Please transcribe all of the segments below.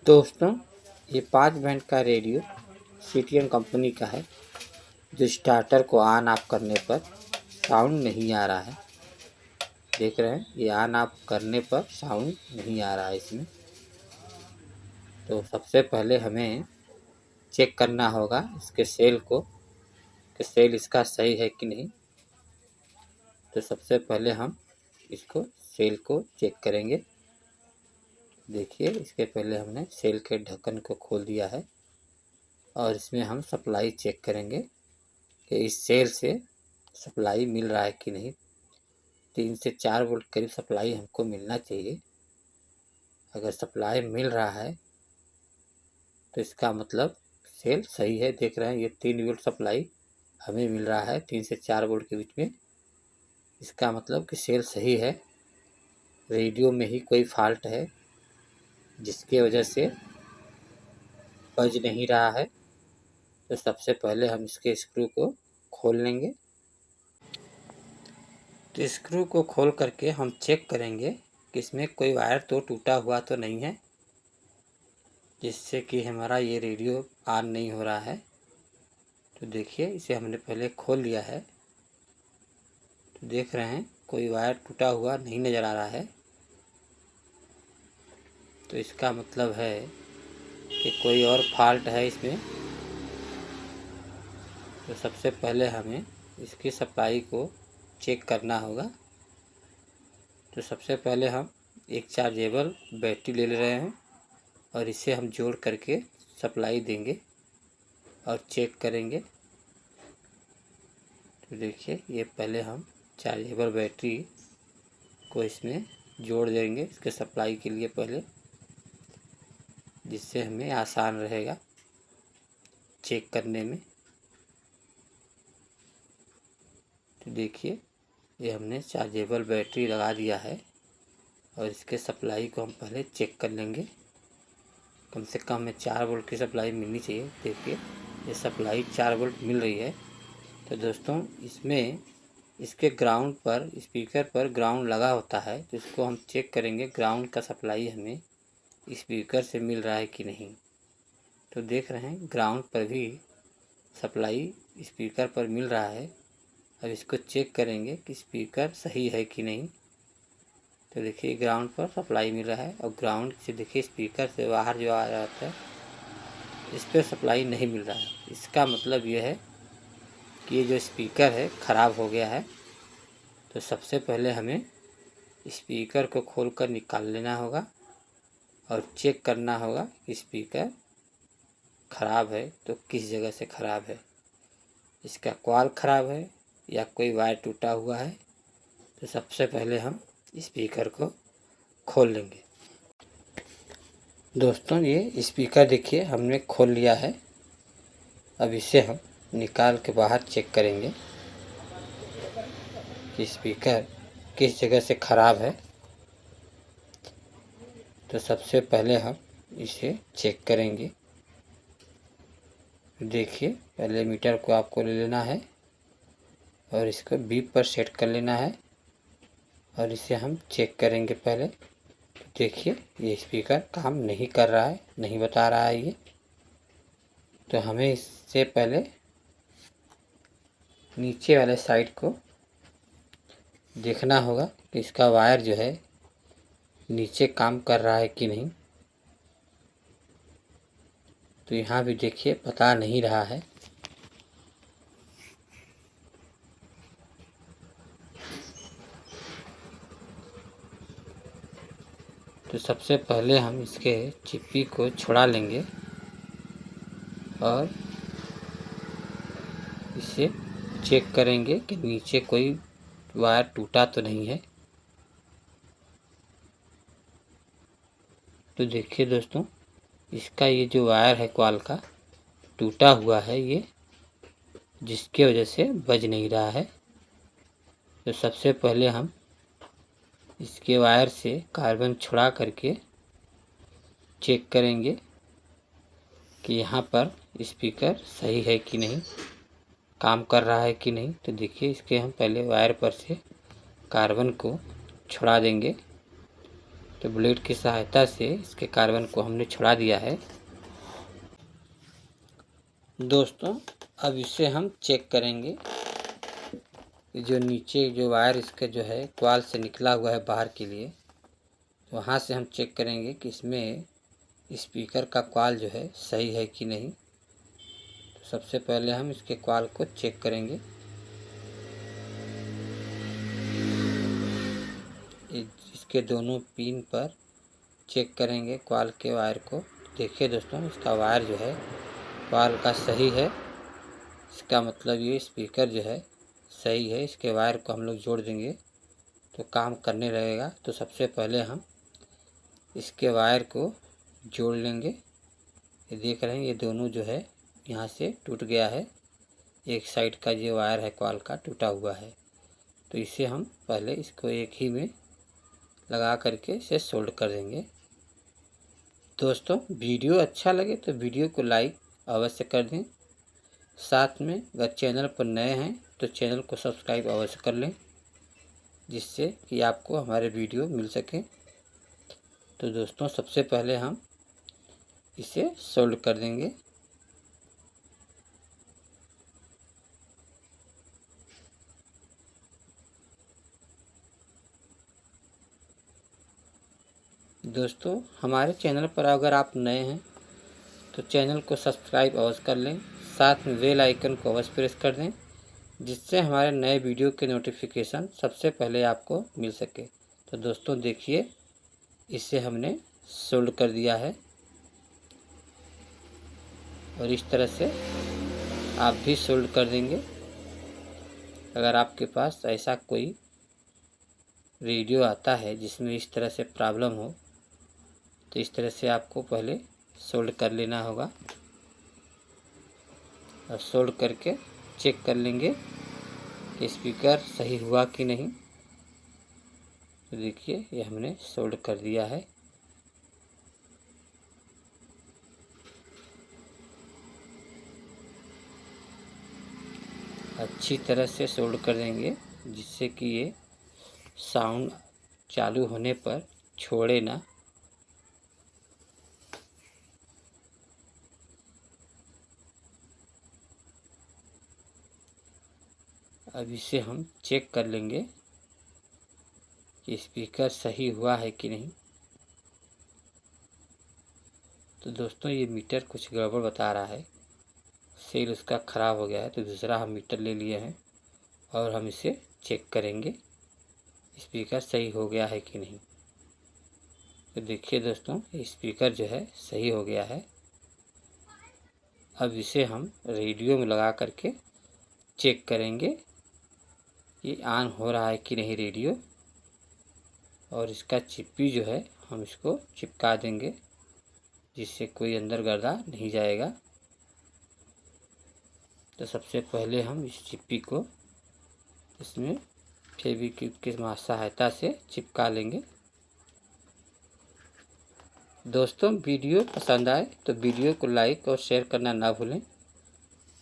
दोस्तों, ये 5 बैंड का रेडियो सीटीएन कंपनी का है, जो स्टार्टर को ऑन ऑफ करने पर साउंड नहीं आ रहा है। देख रहे हैं, ये ऑन ऑफ करने पर साउंड नहीं आ रहा है इसमें। तो सबसे पहले हमें चेक करना होगा इसके सेल को, कि सेल इसका सही है कि नहीं। तो सबसे पहले हम इसको सेल को चेक करेंगे। देखिए, इसके पहले हमने सेल के ढक्कन को खोल दिया है और इसमें हम सप्लाई चेक करेंगे कि इस सेल से सप्लाई मिल रहा है कि नहीं। 3 से 4 वोल्ट करीब सप्लाई हमको मिलना चाहिए। अगर सप्लाई मिल रहा है तो इसका मतलब सेल सही है। देख रहे हैं, ये 3 वोल्ट सप्लाई हमें मिल रहा है 3 से 4 वोल्ट के बीच में। इसका मतलब कि सेल सही है। रेडियो में ही कोई फॉल्ट है जिसके वजह से बज नहीं रहा है। तो सबसे पहले हम इसके स्क्रू को खोल लेंगे। तो स्क्रू को खोल करके हम चेक करेंगे कि इसमें कोई वायर तो टूटा हुआ तो नहीं है, जिससे कि हमारा ये रेडियो ऑन नहीं हो रहा है। तो देखिए, इसे हमने पहले खोल लिया है। तो देख रहे हैं, कोई वायर टूटा हुआ नहीं नज़र आ रहा है। तो इसका मतलब है कि कोई और फॉल्ट है इसमें। तो सबसे पहले हमें इसकी सप्लाई को चेक करना होगा। तो सबसे पहले हम एक चार्जेबल बैटरी ले रहे हैं और इसे हम जोड़ करके सप्लाई देंगे और चेक करेंगे। तो देखिए, ये पहले हम चार्जेबल बैटरी को इसमें जोड़ देंगे इसके सप्लाई के लिए पहले, जिससे हमें आसान रहेगा चेक करने में। तो देखिए, ये हमने चार्जेबल बैटरी लगा दिया है और इसके सप्लाई को हम पहले चेक कर लेंगे। कम से कम हमें 4 वोल्ट की सप्लाई मिलनी चाहिए। देखिए, ये सप्लाई 4 वोल्ट मिल रही है। तो दोस्तों, इसमें इसके ग्राउंड पर, स्पीकर पर ग्राउंड लगा होता है, तो इसको हम चेक करेंगे ग्राउंड का सप्लाई हमें स्पीकर से मिल रहा है कि नहीं। तो देख रहे हैं, ग्राउंड पर भी सप्लाई स्पीकर पर मिल रहा है। अब इसको चेक करेंगे कि स्पीकर सही है कि नहीं। तो देखिए, ग्राउंड पर सप्लाई मिल रहा है और ग्राउंड से देखिए स्पीकर से बाहर जो आ जाता है, इस पर सप्लाई नहीं मिल रहा है। इसका मतलब यह है कि ये जो स्पीकर है ख़राब हो गया है। तो सबसे पहले हमें स्पीकर को खोलकर निकाल लेना होगा और चेक करना होगा कि स्पीकर ख़राब है तो किस जगह से ख़राब है। इसका कॉइल ख़राब है या कोई वायर टूटा हुआ है। तो सबसे पहले हम स्पीकर को खोल लेंगे। दोस्तों, ये स्पीकर देखिए हमने खोल लिया है। अब इसे हम निकाल के बाहर चेक करेंगे कि स्पीकर किस जगह से ख़राब है। तो सबसे पहले हम इसे चेक करेंगे। देखिए, पहले मीटर को आपको ले लेना है और इसको बीप पर सेट कर लेना है और इसे हम चेक करेंगे पहले। तो देखिए, ये स्पीकर काम नहीं कर रहा है, नहीं बता रहा है ये। तो हमें इससे पहले नीचे वाले साइड को देखना होगा कि इसका वायर जो है नीचे काम कर रहा है कि नहीं। तो यहाँ भी देखिए, बता नहीं रहा है। तो सबसे पहले हम इसके चिप्पी को छुड़ा लेंगे और इसे चेक करेंगे कि नीचे कोई वायर टूटा तो नहीं है। तो देखिए दोस्तों, इसका ये जो वायर है कॉइल का टूटा हुआ है ये, जिसके वजह से बज नहीं रहा है। तो सबसे पहले हम इसके वायर से कार्बन छुड़ा करके चेक करेंगे कि यहाँ पर स्पीकर सही है कि नहीं, काम कर रहा है कि नहीं। तो देखिए, इसके हम पहले वायर पर से कार्बन को छुड़ा देंगे तो ब्लेड की सहायता से इसके कार्बन को हमने छुड़ा दिया है। दोस्तों अब इसे हम चेक करेंगे कि जो नीचे जो वायर इसके जो है कॉइल से निकला हुआ है बाहर के लिए, तो वहाँ से हम चेक करेंगे कि इसमें स्पीकर का कॉइल जो है सही है कि नहीं। तो सबसे पहले हम इसके कॉइल को चेक करेंगे। इसके दोनों पिन पर चेक करेंगे कॉइल के वायर को। देखिए दोस्तों, इसका वायर जो है कॉइल का सही है। इसका मतलब ये स्पीकर जो है सही है। इसके वायर को हम लोग जोड़ देंगे तो काम करने लगेगा। तो सबसे पहले हम इसके वायर को जोड़ लेंगे। ये देख रहे हैं, ये दोनों जो है यहाँ से टूट गया है। एक साइड का जो वायर है कॉइल का टूटा हुआ है। तो इसे हम पहले इसको एक ही में लगा करके इसे सोल्ड कर देंगे। दोस्तों वीडियो अच्छा लगे तो वीडियो को लाइक अवश्य कर दें। साथ में अगर चैनल पर नए हैं तो चैनल को सब्सक्राइब अवश्य कर लें, जिससे कि आपको हमारे वीडियो मिल सके। तो दोस्तों सबसे पहले हम इसे सोल्ड कर देंगे। दोस्तों हमारे चैनल पर अगर आप नए हैं तो चैनल को सब्सक्राइब अवश्य कर लें। साथ में बेल आइकन को अवश्य प्रेस कर दें, जिससे हमारे नए वीडियो के नोटिफिकेशन सबसे पहले आपको मिल सके। तो दोस्तों देखिए, इसे हमने सोल्ड कर दिया है और इस तरह से आप भी सोल्ड कर देंगे। अगर आपके पास ऐसा कोई रेडियो आता है जिसमें इस तरह से प्रॉब्लम हो, तो इस तरह से आपको पहले सोल्ड कर लेना होगा और सोल्ड करके चेक कर लेंगे कि स्पीकर सही हुआ कि नहीं। तो देखिए, ये हमने सोल्ड कर दिया है। अच्छी तरह से सोल्ड कर देंगे, जिससे कि ये साउंड चालू होने पर छोड़े ना। अब इसे हम चेक कर लेंगे कि स्पीकर सही हुआ है कि नहीं। तो दोस्तों ये मीटर कुछ गड़बड़ बता रहा है, सेल उसका ख़राब हो गया है। तो दूसरा हम मीटर ले लिए हैं और हम इसे चेक करेंगे स्पीकर सही हो गया है कि नहीं। तो देखिए दोस्तों, स्पीकर जो है सही हो गया है। अब इसे हम रेडियो में लगा करके चेक करेंगे कि ऑन हो रहा है कि नहीं रेडियो। और इसका चिप्पी जो है हम इसको चिपका देंगे, जिससे कोई अंदर गर्दा नहीं जाएगा। तो सबसे पहले हम इस चिप्पी को इसमें फेविक्विक की सहायता से चिपका लेंगे। दोस्तों वीडियो पसंद आए तो वीडियो को लाइक और शेयर करना ना भूलें।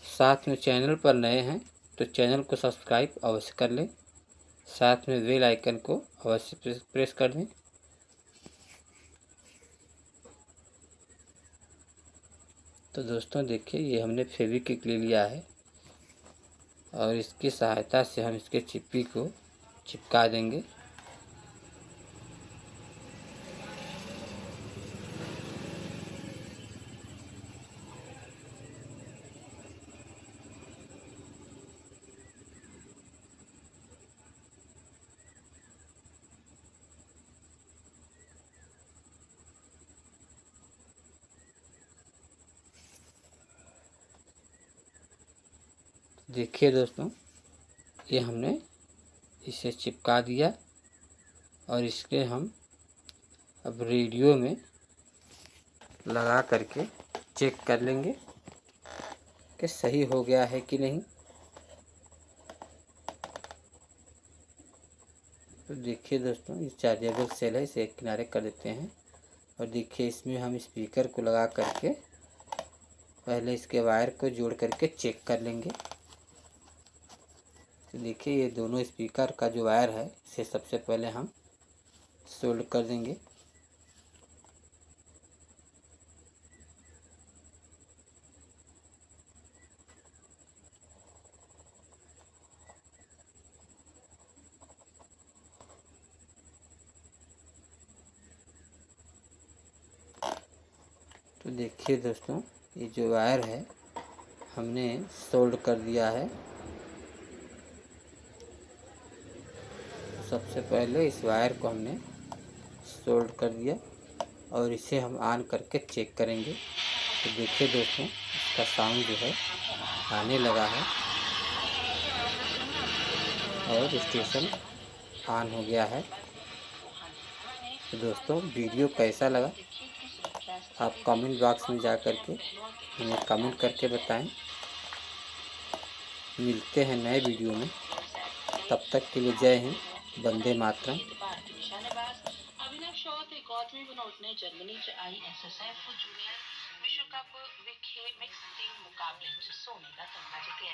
साथ में चैनल पर नए हैं तो चैनल को सब्सक्राइब अवश्य कर लें। साथ में बेल आइकन को अवश्य प्रेस कर दें। तो दोस्तों देखिए, ये हमने फेविक्विक ले लिया है और इसकी सहायता से हम इसके चिप्पी को चिपका देंगे। देखिए दोस्तों, ये हमने इसे चिपका दिया और इसके हम अब रेडियो में लगा करके चेक कर लेंगे कि सही हो गया है कि नहीं। तो देखिए दोस्तों, ये चार्जेबल सेल है, इसे एक किनारे कर देते हैं। और देखिए, इसमें हम स्पीकर को लगा करके पहले इसके वायर को जोड़ करके चेक कर लेंगे। तो देखिए, ये दोनों स्पीकर का जो वायर है इसे सबसे पहले हम सोल्ड कर देंगे। तो देखिए दोस्तों, ये जो वायर है हमने सोल्ड कर दिया है। सबसे पहले इस वायर को हमने सोल्ड कर दिया और इसे हम ऑन करके चेक करेंगे। तो देखिए दोस्तों, इसका साउंड जो है आने लगा है और स्टेशन ऑन हो गया है। तो दोस्तों, वीडियो कैसा लगा आप कमेंट बॉक्स में जा कर के हमें कमेंट करके बताएं। मिलते हैं नए वीडियो में, तब तक के लिए जय हिंद, वंदे मातरम। जर्मनी च ISSF जूनियर विश्व कप विखे मिक्स टीम मुकाबले च सोने का तमगा जित्तेआ।